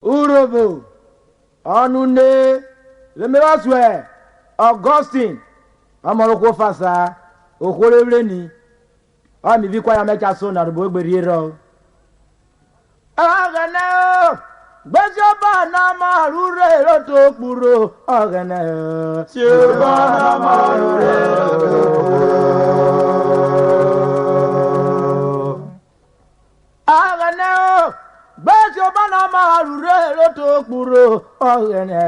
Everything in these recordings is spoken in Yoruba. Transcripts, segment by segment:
Urobo, Onune, Lemeraswe, Augustine, Amoroko Fasa, Okoreleni, Ami Vikwa Mecha Son at Bogberiro. Agana, Bejabana Marure, Roto Puro, Agana, Silvana Marure. Bana marure loto kuro ogene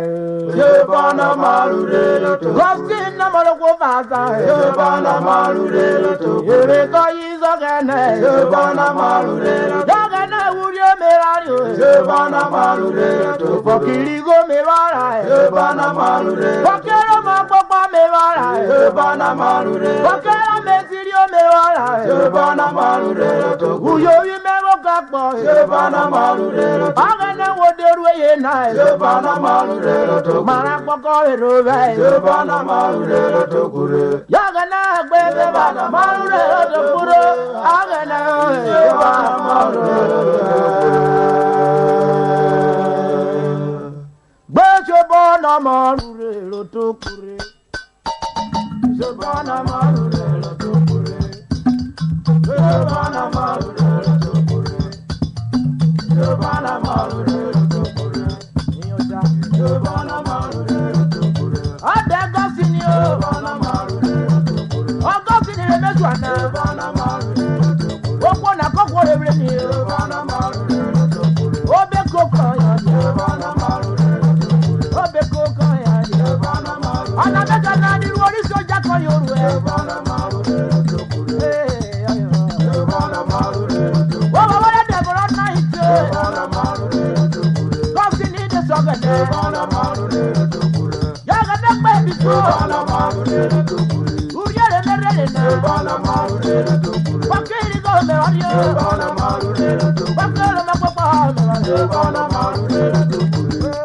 Bana marure loto Gostin na maloko fasa Bana marure loto Ere ko izogene Bana marure loto Dogene urie merario Bana marure loto Fokiri go mewara Bana marure Fokero mapopa mewara Bana marure Fokero mesirio mewara Bana marure loto Uyo imero kakpo Bana marure Agana woderu ye na Bana marure to Mara poko robe Bana marure to kure Yagana gbebe Bana marure to kure Agana Bana marure Beche Bana marure to kure Bana marure to kure Bana marure to kure Bana marure to kure Bana marure to kure Adega sinio Bana marure to kure Ogo sinire mejuana Bana marure to kure Ogo na koko rebre ni Bana marure to kure Obe koko ya Bana marure to kure Obe koko ya Bana marure Ana bega na ni wori soja ko yoru Bana marure to kure Bana marure to kure Ogo wala de bro na hit Bana marure to kure Bana marure to kure Yaga na baby Bana marure to kure Uriere merere na Bana marure to kure Wakiri go me wario Bana marure to kure Wakero na papa me Bana marure to kure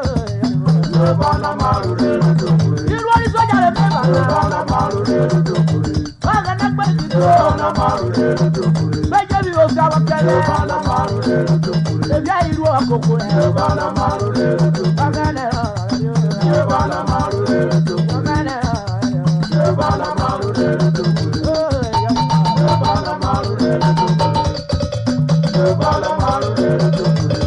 Bana marure to kure Irwari soja le me Bana marure to kure Yaga na baby Bana marure to kure Beje bi o sa wakele Bana marure to kure Ebia iru akoko Bana marure to kure Bana marure to kure Bana marure to kure Bana marure to kure Bana marure to kure Bana marure to kure Bana marure to kure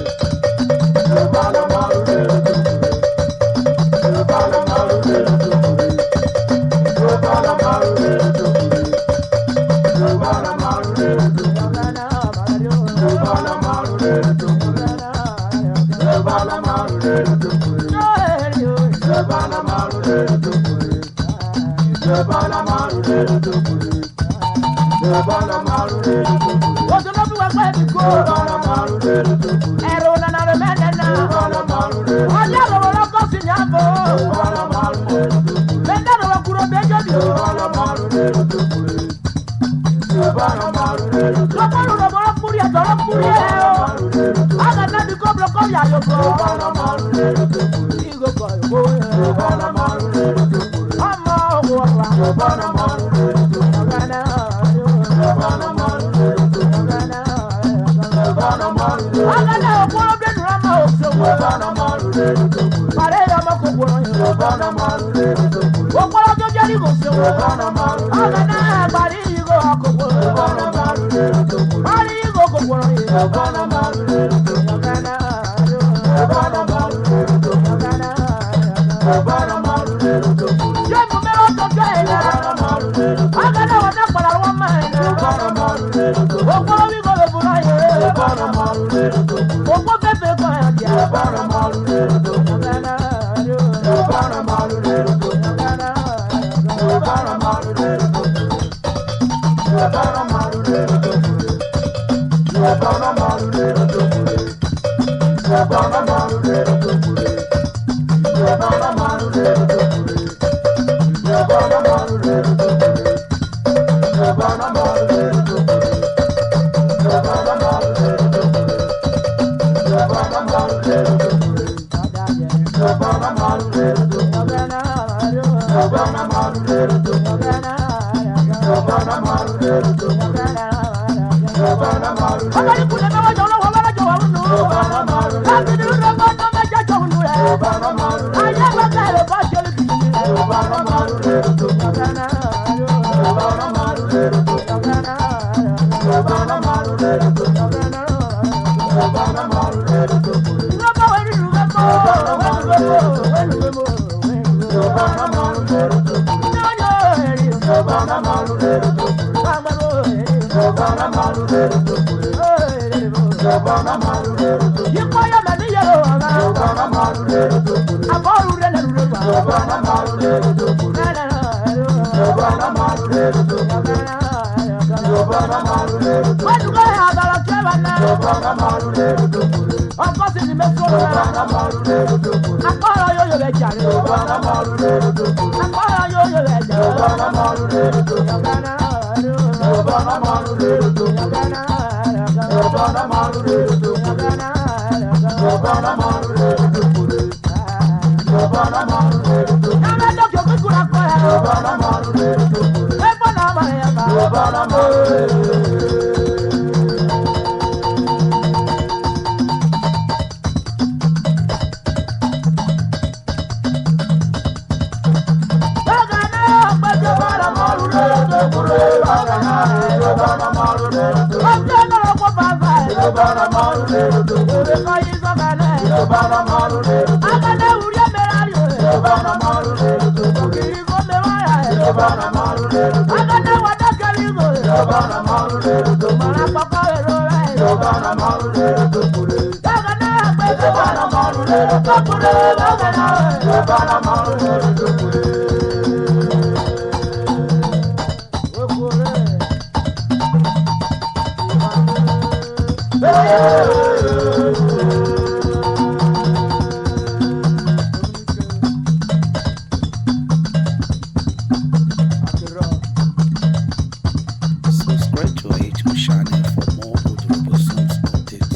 Bana marure to kure Bana marure to kure Bana marure to kure Bana marure to kure Bana marure to kure Bana marure to kure Bana marure to kure Ojo no bi wa gbe bi ko Bana marure to kure Ero na na re menena Bana marure Oja lo ko si nyabo Bana marure to kure Menda lo kuro bejo bi Bana marure to kure Bana marure to kure Lo ko lo puri a lo puri Aga na di ko blo ko ya yo ko Bana marure to kure Igo ko yo Bana marure to kure Ama o wa Bana marure to kure Bana marure to kure Bana marure Aga na o ko be drama o so Bana marure to kure Pare ya ma ko ko Bana marure to kure O ko jo jeri go so Bana marure Aga na bari go ko Bana marure to kure Bari go ko Bana marure to kure Bana marure to kure Bana marure to kure Jemu me o to kela Bana marure Aga na wa na para wa ma Bana marure to kure O ko wi go le bura ye Bana marure to kure O ko be ko ya dia Bana marure to kure Bana marure to kure Bana marure to kure Bana marure to kure Bana marure to kure Bana marure to kure Bana marure to kure Bana marure to kure Bana marure to kure Bana marure to kure Bana marure to kure Bana marure to kure Bana marure to kure Bana marure to kure Bana marure Subscribe to our YouTube channel for more Odurobo songs updates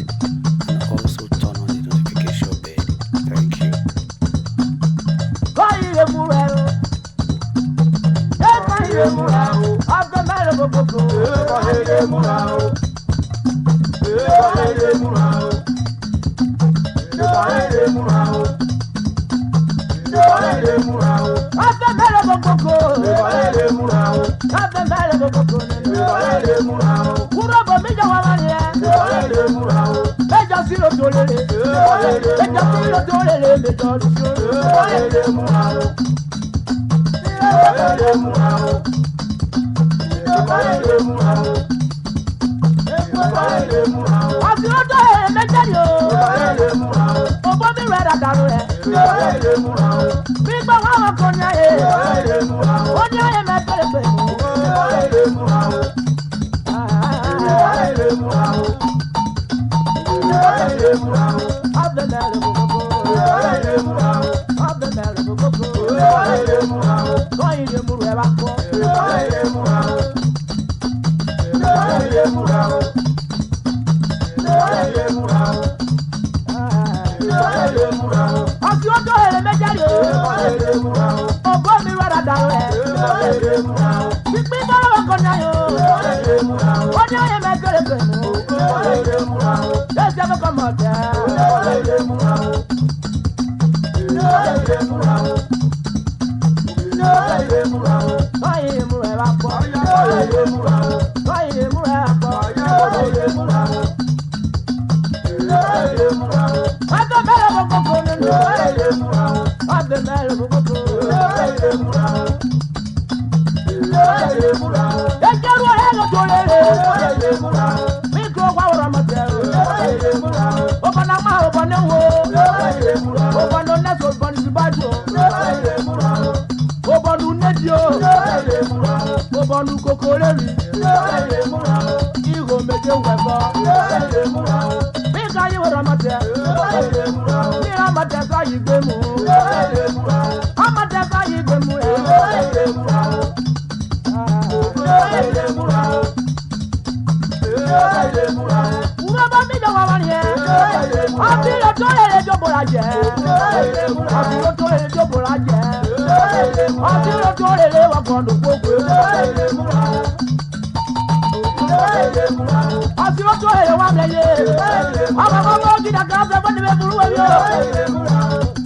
and also turn on the notification bell. Thank you.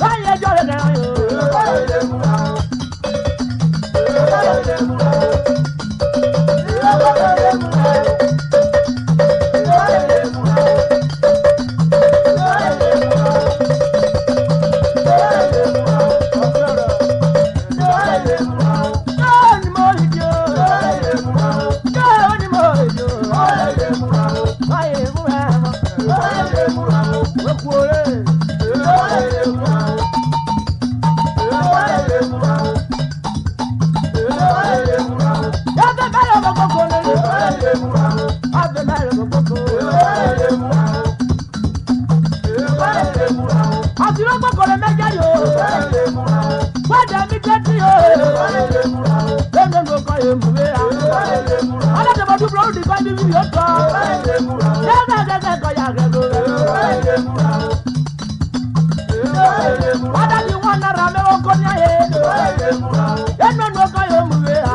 I'm ti lọ́gbọ́ kọ̀lẹ́ mẹ́jẹ yóò. Wọ́dà mi tẹ́tí yóò. Lẹ́nu ló kọ́ èmù wéra. Ọlọ́dẹ̀bọ̀ dúró ó di kọ́ ní bíbí ó tọ́. Gẹ́gẹ́ kọ́ yà gẹ́gẹ́ rẹ̀. Wọ́dà ti wọ́n nára mẹ́wọ́ kọ́ ní ayé. Lẹ́nu ló kọ́ èmù wéra.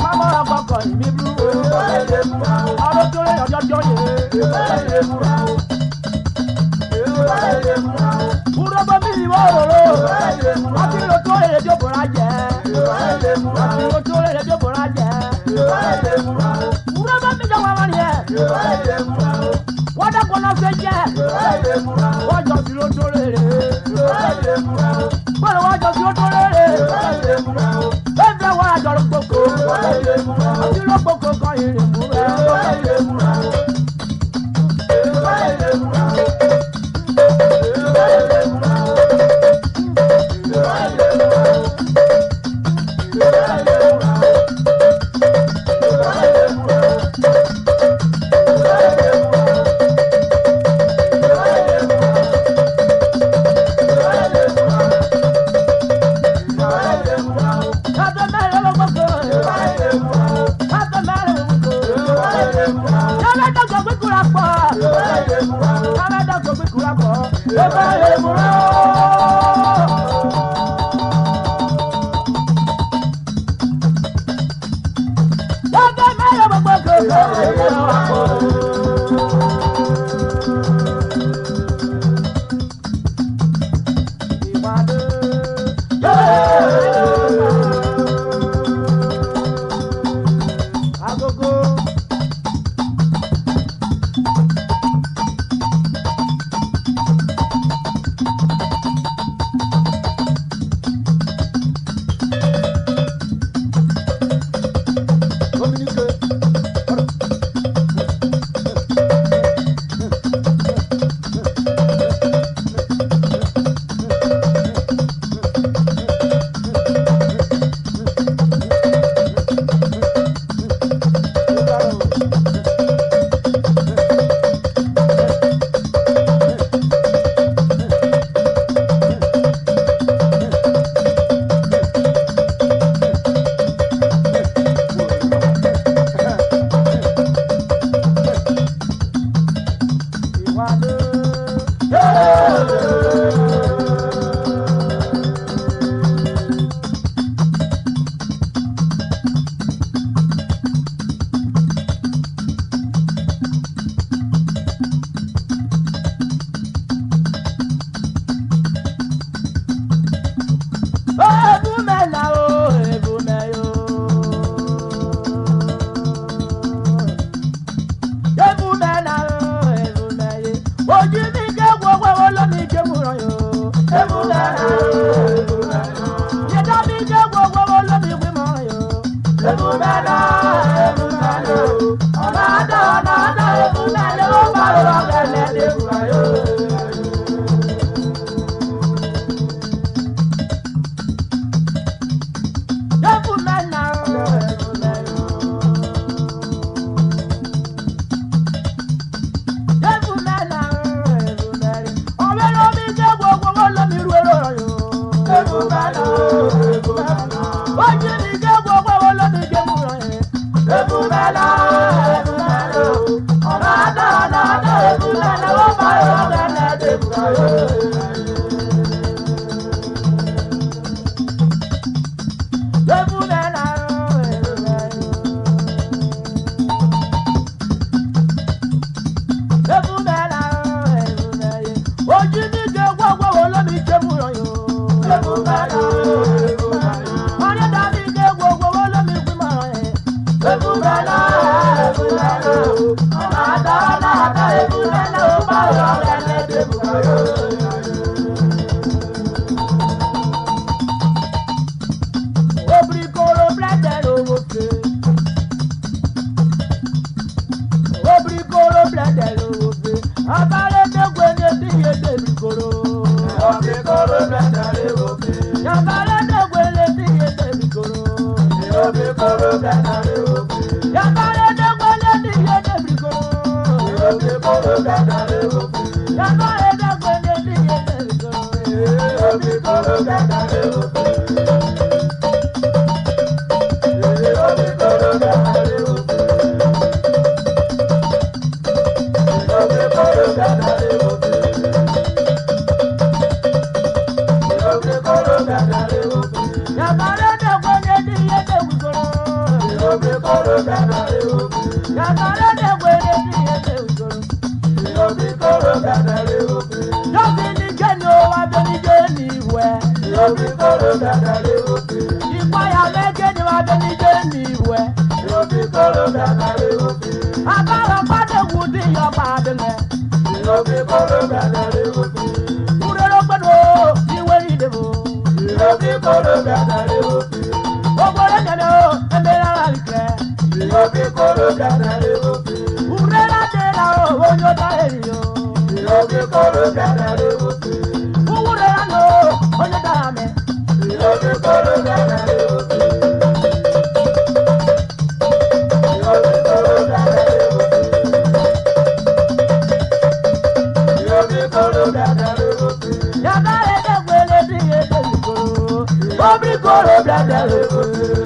Mọ́mọ́ ọkọ̀ kọ̀ ìmí bú. Ọlọ́ tó rẹ̀ ọjọ́ yé. Urobo mi wo oro. Ati lo to ere jo bora je. Ati lo to ere jo bora je. Urobo mi jo wa mani e. Wada kono se je. Wo jo si lo to ere. Wo jo si lo to ere. Ebe wa jo lo koko. Ati lo koko ko ere mu e. Brother,